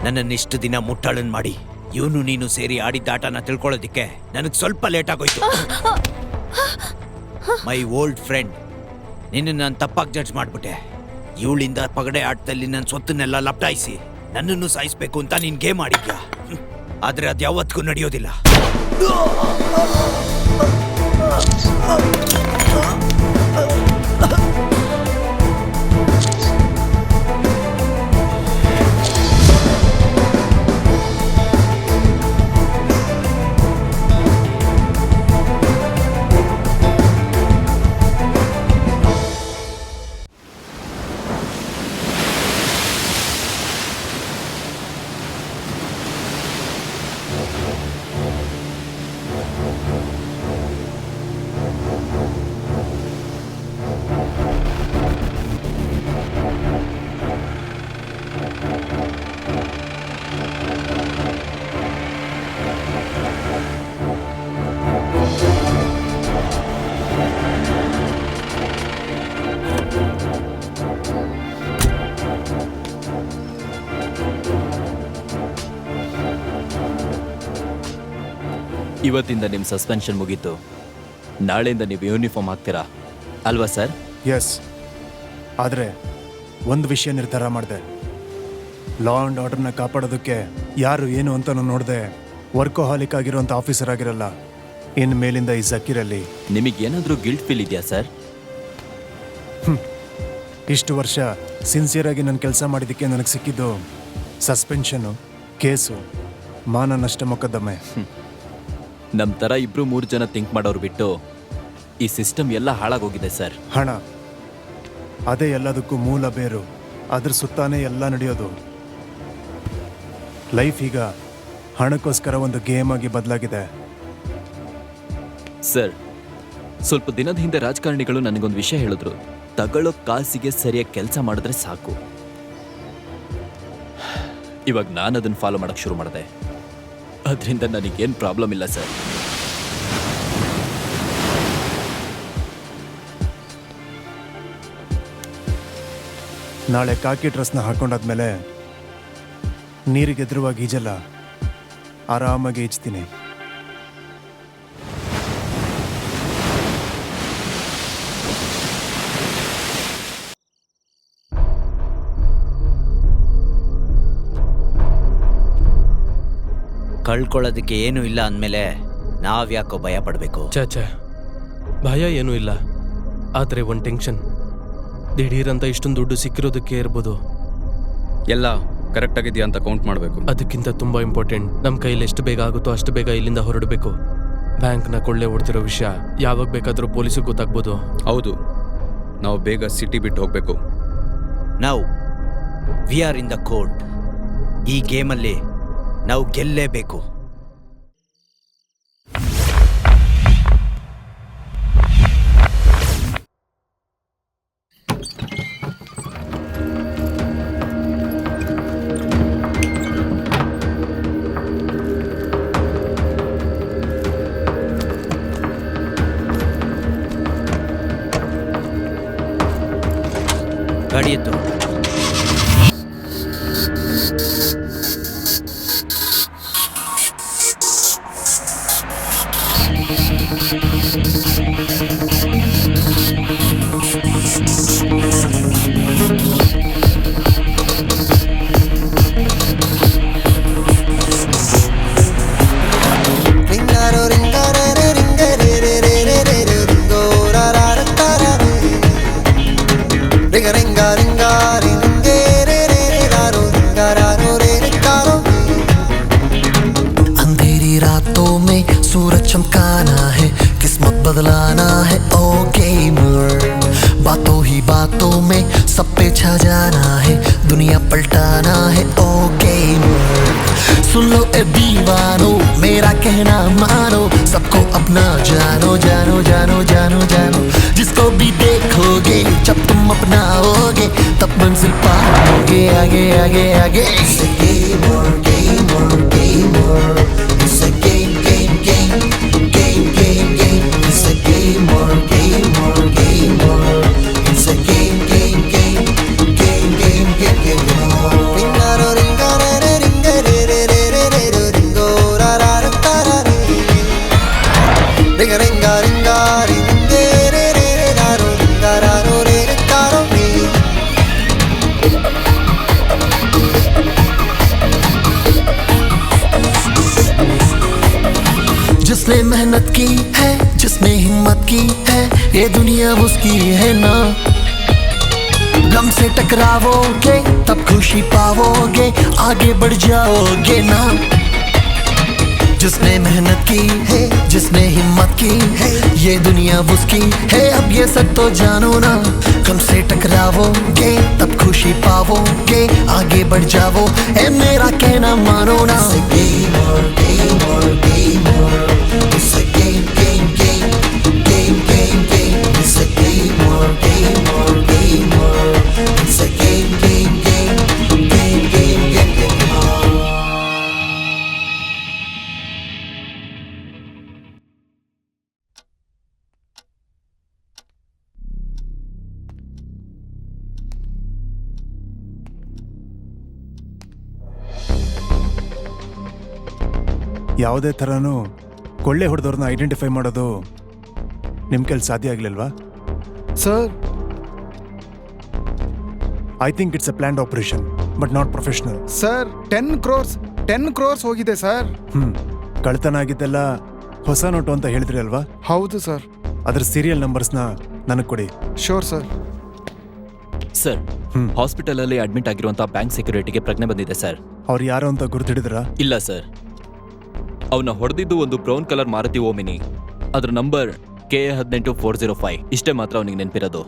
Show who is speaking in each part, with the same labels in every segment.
Speaker 1: ನನ್ನನ್ನಿಷ್ಟು ದಿನ ಮುಟ್ಟಾಳನ್ ಮಾಡಿ ಇವನು ನೀನು ಸೇರಿ ಆಡಿದ್ದ ಆಟನ ತಿಳ್ಕೊಳ್ಳೋದಿಕ್ಕೆ ನನಗೆ ಸ್ವಲ್ಪ ಲೇಟ್ ಆಗೋಯ್ತು. ಮೈ ಓಲ್ಡ್ ಫ್ರೆಂಡ್, ನಿನ್ನ ನಾನು ತಪ್ಪಾಗಿ ಜಡ್ಜ್ ಮಾಡ್ಬಿಟ್ಟೆ. ಇವಳಿಂದ ಪಗಡೆ ಆಟದಲ್ಲಿ ನನ್ನ ಸ್ವತ್ತನ್ನೆಲ್ಲ ಲಪ್ಟಾಯಿಸಿ ನನ್ನನ್ನು ಸಾಯಿಸ್ಬೇಕು ಅಂತ ನೀನ್ ಗೇಮ್ ಆಡಿದ್ಯಾ. ಆದ್ರೆ ಅದು ಯಾವತ್ತಿಗೂ ನಡೆಯೋದಿಲ್ಲ.
Speaker 2: ಇವತ್ತಿಂದ ನಿಮ್ಮ ಸಸ್ಪೆನ್ಷನ್ ಮುಗೀತು. ನಾಳೆಯಿಂದ ನೀವು ಯೂನಿಫಾರ್ಮ್ ಹಾಕ್ತೀರಾ ಅಲ್ವಾ ಸರ್?
Speaker 3: ಎಸ್. ಆದರೆ ಒಂದು ವಿಷಯ ನಿರ್ಧಾರ ಮಾಡಿದೆ. ಲಾ ಆ್ಯಂಡ್ ಆರ್ಡರ್ನ ಕಾಪಾಡೋದಕ್ಕೆ ಯಾರು ಏನು ಅಂತ ನೋಡದೆ ವರ್ಕೋಹಾಲಿಕ್ ಆಗಿರೋಂಥ ಆಫೀಸರ್ ಆಗಿರಲ್ಲ. ಇನ್ನು ಮೇಲಿಂದ ಈ ಜಕೀರಲ್ಲಿ
Speaker 2: ನಿಮಗೇನಾದರೂ ಗಿಲ್ಟ್ ಫೀಲ್ ಇದೆಯಾ ಸರ್?
Speaker 3: ಇಷ್ಟು ವರ್ಷ ಸಿನ್ಸಿಯರಾಗಿ ನಾನು ಕೆಲಸ ಮಾಡಿದ್ದಕ್ಕೆ ನನಗೆ ಸಿಕ್ಕಿದ್ದು ಸಸ್ಪೆನ್ಷನು, ಕೇಸು, ಮಾನ ನಷ್ಟ ಮೊಕದ್ದಮೆ.
Speaker 2: ನಮ್ಮ ಥರ 2-3 ಜನ ಥಿಂಕ್ ಮಾಡೋರು ಬಿಟ್ಟು ಈ ಸಿಸ್ಟಮ್ ಎಲ್ಲ ಹಾಳಾಗೋಗಿದೆ ಸರ್.
Speaker 3: ಹಣ ಅದೇ ಎಲ್ಲದಕ್ಕೂ ಮೂಲ ಬೇರು. ಅದ್ರ ಸುತ್ತಾನೇ ಎಲ್ಲ ನಡೆಯೋದು. ಲೈಫ್ ಈಗ ಹಣಕ್ಕೋಸ್ಕರ ಒಂದು ಗೇಮ್ ಆಗಿ ಬದಲಾಗಿದೆ.
Speaker 2: ಸರ್, ಸ್ವಲ್ಪ ದಿನದ ಹಿಂದೆ ರಾಜಕಾರಣಿಗಳು ನನಗೊಂದು ವಿಷಯ ಹೇಳಿದ್ರು. ತಗೊಳ್ಳೋ ಕಾಸಿಗೆ ಸರಿಯಾಗಿ ಕೆಲಸ ಮಾಡಿದ್ರೆ ಸಾಕು. ಇವಾಗ ನಾನು ಅದನ್ನು ಫಾಲೋ ಮಾಡಕ್ಕೆ ಶುರು ಮಾಡಿದೆ. ಅದರಿಂದ ನನಗೇನು ಪ್ರಾಬ್ಲಮ್ ಇಲ್ಲ ಸರ್.
Speaker 3: ನಾಳೆ ಕಾಕಿ ಡ್ರೆಸ್ನ ಹಾಕೊಂಡಾದ್ಮೇಲೆ ನೀರಿಗೆ ಎದುರುವಾಗಿ ಈಜಲ್ಲ, ಆರಾಮಾಗಿ ಈಜ್ತೀನಿ.
Speaker 1: ಕಳ್ಕೊಳ್ಳೋದಕ್ಕೆ ಏನೂ ಇಲ್ಲ ಅಂದಮೇಲೆ ನಾವ್ಯಾಕೋ ಭಯ ಪಡಬೇಕು?
Speaker 4: ಚಾಚಾ, ಭಯ ಏನೂ ಇಲ್ಲ. ಆದರೆ ಒಂದು ಟೆನ್ಷನ್. ದಿಢೀರಂತ ಇಷ್ಟೊಂದು ದುಡ್ಡು ಸಿಕ್ಕಿರೋದಕ್ಕೆ ಇರ್ಬೋದು.
Speaker 5: ಎಲ್ಲ ಕರೆಕ್ಟ್ ಆಗಿದೆಯಾ ಅಂತ ಕೌಂಟ್ ಮಾಡಬೇಕು.
Speaker 4: ಅದಕ್ಕಿಂತ ತುಂಬ ಇಂಪಾರ್ಟೆಂಟ್, ನಮ್ಮ ಕೈಯಲ್ಲಿ ಎಷ್ಟು ಬೇಗ ಆಗುತ್ತೋ ಅಷ್ಟು ಬೇಗ ಇಲ್ಲಿಂದ ಹೊರಡಬೇಕು. ಬ್ಯಾಂಕ್ನ ಕೊಳ್ಳೆ ಹೊಡ್ತಿರೋ ವಿಷಯ ಯಾವಾಗ ಬೇಕಾದರೂ ಪೊಲೀಸಿಗೆ ಗೊತ್ತಾಗ್ಬೋದು.
Speaker 5: ಹೌದು, ನಾವು ಬೇಗ ಸಿಟಿ ಬಿಟ್ಟು ಹೋಗಬೇಕು.
Speaker 1: ನಾವು we are in the court. ಈ ಗೇಮಲ್ಲಿ ನಾವು ಗೆಲ್ಲೇಬೇಕು. ಗಾಡಿ ಎತ್ತು.
Speaker 6: सूरज चमकाना है, किस्मत बदलाना है, ओ गेमर। बातों ही बातों में सब पे छा जाना है, दुनिया पलटाना है, ओ गेमर। सुन लो ए दीवानो, मेरा कहना मानो, सबको अपना जानो जानो जानो जानो जानो। जिसको भी देखोगे जब तुम अपनाओगे, तब मंजिल पाओगे आगे आगे आगे। Gamer gamer gamer, it's a game game game game game game, it's a gamer gamer gamer, it's a game game game game game game game. Ringaro ringaro ringaro. जिसने मेहनत की है, जिसने हिम्मत की है, ये दुनिया उसकी है ना। गम से टकरावोगे तब खुशी पाओगे, आगे बढ़ जाओगे ना। जिसने मेहनत की है, जिसने हिम्मत की है, ये दुनिया उसकी है, अब ये सब तो जानो ना। गम से टकरावोगे तब खुशी पाओगे, आगे बढ़ जाओ, ए मेरा कहना मानो ना। It's a game, game, game, game, game, game. It's a game, game, game, it's a game, game, game, game, game, game, game.
Speaker 3: ಯಾವುದೇ ಥರನೂ ಕೊಳ್ಳೆ ಹೊಡೆದವ್ರನ್ನ ಐಡೆಂಟಿಫೈ ಮಾಡೋದು ನಿಮ್ಮ ಕೈಲಿ ಸಾಧ್ಯ ಆಗಲಿಲ್ವಾ?
Speaker 7: Sir
Speaker 3: I think it's a planned operation but not professional.
Speaker 7: Sir 10 crores ಹೋಗಿದೆ sir.
Speaker 3: ಕಳ್ತನ ಆಗಿದ್ದೆಲ್ಲ ಹೊಸ ನೋಟು ಅಂತ ಹೇಳಿದ್ರಿ ಅಲ್ವಾ?
Speaker 7: ಹೌದು ಸರ್.
Speaker 3: ಅದ್ರ ಸೀರಿಯಲ್ ನಂಬರ್ಸ್ನ ನನಗೆ ಕೊಡಿ.
Speaker 7: Sure sir.
Speaker 2: ಸರ್, ಹಾಸ್ಪಿಟಲ್ ಅಲ್ಲಿ ಅಡ್ಮಿಟ್ ಆಗಿರುವಂತ ಬ್ಯಾಂಕ್ ಸೆಕ್ಯೂರಿಟಿಗೆ ಪ್ರಜ್ಞೆ ಬಂದಿದೆ ಸರ್.
Speaker 3: ಅವ್ರು ಯಾರು ಅಂತ ಗುರುತಿಡಿದ್ರಾ?
Speaker 2: ಇಲ್ಲ ಸರ್, ಅವನ್ನ ಹೊಡೆದಿದ್ದು ಒಂದು ಬ್ರೌನ್ ಕಲರ್ ಮಾರುತಿ ಓಮಿನಿ. ಅದ್ರ ನಂಬರ್ KA18405. ಇಷ್ಟೇ ಮಾತ್ರ ಅವನಿಗೆ ನೆನಪಿರೋದು.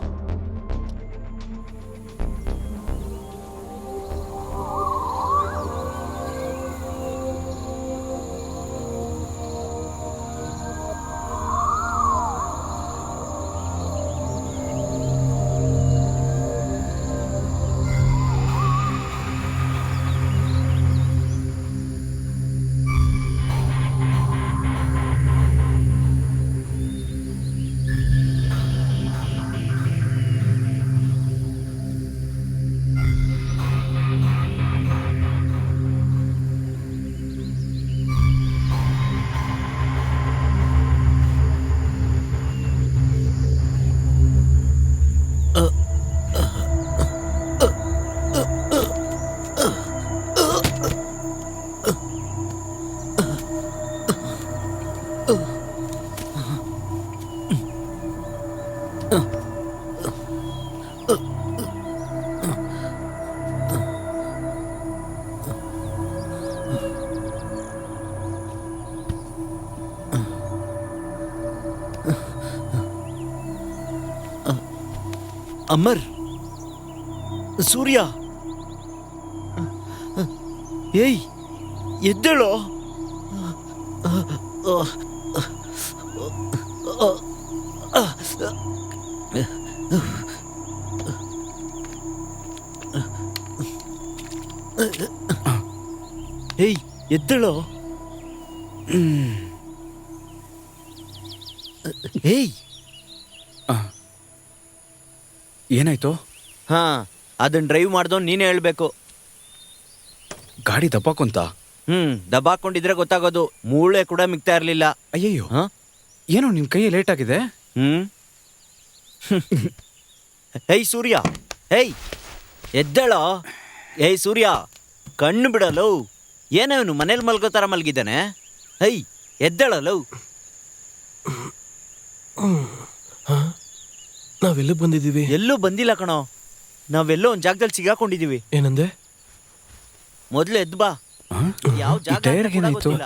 Speaker 1: ಅಮರ್, ಸೂರ್ಯ, ಏಯ್ ಎದ್ದೇಳೋ. ಏಯ್ ಎದ್ದೇಳೋ. ಏಯ್
Speaker 5: ಏನಾಯ್ತು?
Speaker 1: ಹಾ, ಅದನ್ನ ಡ್ರೈವ್ ಮಾಡ್ದವ್ ನೀನೇ ಹೇಳ್ಬೇಕು.
Speaker 5: ಗಾಡಿ ದಪ್ಪಾಕೊಂತ?
Speaker 1: ದಬಾಕೊಂಡಿದ್ರೆ ಗೊತ್ತಾಗೋದು. ಮೂಳೆ ಕೂಡ ಮಿಗ್ತಾ ಇರ್ಲಿಲ್ಲ.
Speaker 5: ಅಯ್ಯಯ್ಯೋ,
Speaker 1: ಹಾ?
Speaker 5: ಏನೋ ನಿಮ್ ಕೈ ಲೇಟ್ ಆಗಿದೆ.
Speaker 1: ಏಯ್ ಸೂರ್ಯ, ಏಯ್ ಎದ್ದೇಳೋ. ಏಯ್ ಸೂರ್ಯ, ಕಣ್ಣು ಬಿಡಲು. ಏನವನು ಮನೇಲಿ ಮಲ್ಗೋ ಥರ ಮಲ್ಗಿದ್ದಾನೆ. ಏಯ್ ಎದ್ದೇಳಲು.
Speaker 4: ನಾವೆಲ್ಲ ಬಂದಿದ್ದೀವಿ?
Speaker 1: ಎಲ್ಲೂ ಬಂದಿಲ್ಲ ಕಣೋ, ನಾವೆಲ್ಲೋ ಒಂದ್ ಜಾಗದಲ್ಲಿ ಸಿಗಾಕೊಂಡಿದೀವಿ.
Speaker 4: ಏನಂದೆ?
Speaker 1: ಮೊದ್ಲು ಎದ್ ಬಾ. ಯಾವ ಜಾಗ ಅಂತ ಕೂಡ ಗೊತ್ತಿಲ್ಲ.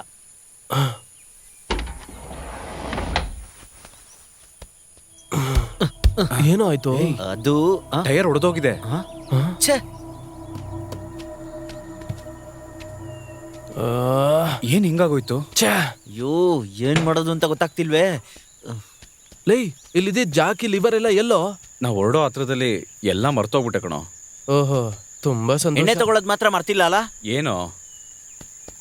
Speaker 4: ಏನೋ ಆಯ್ತು?
Speaker 1: ಅದು
Speaker 5: ಟೈರ್ ಹೊಡೆದೋಗಿದೆ.
Speaker 1: ಛೇ,
Speaker 5: ಏನ್ ಹಿಂಗಾಗೋಯ್ತು?
Speaker 1: ಅಯ್ಯೋ, ಏನ್ ಮಾಡೋದು ಅಂತ ಗೊತ್ತಾಗ್ತಿಲ್ವೇ.
Speaker 4: ಲೈ, ಇಲ್ಲಿದೆ ಜಾಕಿ ಲಿವರ್ ಎಲ್ಲ ಎಲ್ಲೋ?
Speaker 5: ನಾವು ಹೊರಡೋ ಹತ್ರದಲ್ಲಿ ಎಲ್ಲ ಮರ್ತೋಗ್ಬಿಟ್ಟೆ ಕಣೋ.
Speaker 4: ಓಹೋ, ತುಂಬಾ ಸಂತೋಷ.
Speaker 1: ಎಣ್ಣೆ ತಗೊಳ್ಳೋದ್ ಮಾತ್ರ ಮರ್ತಿಲ್ಲ ಅಲ್ಲ?
Speaker 5: ಏನೋ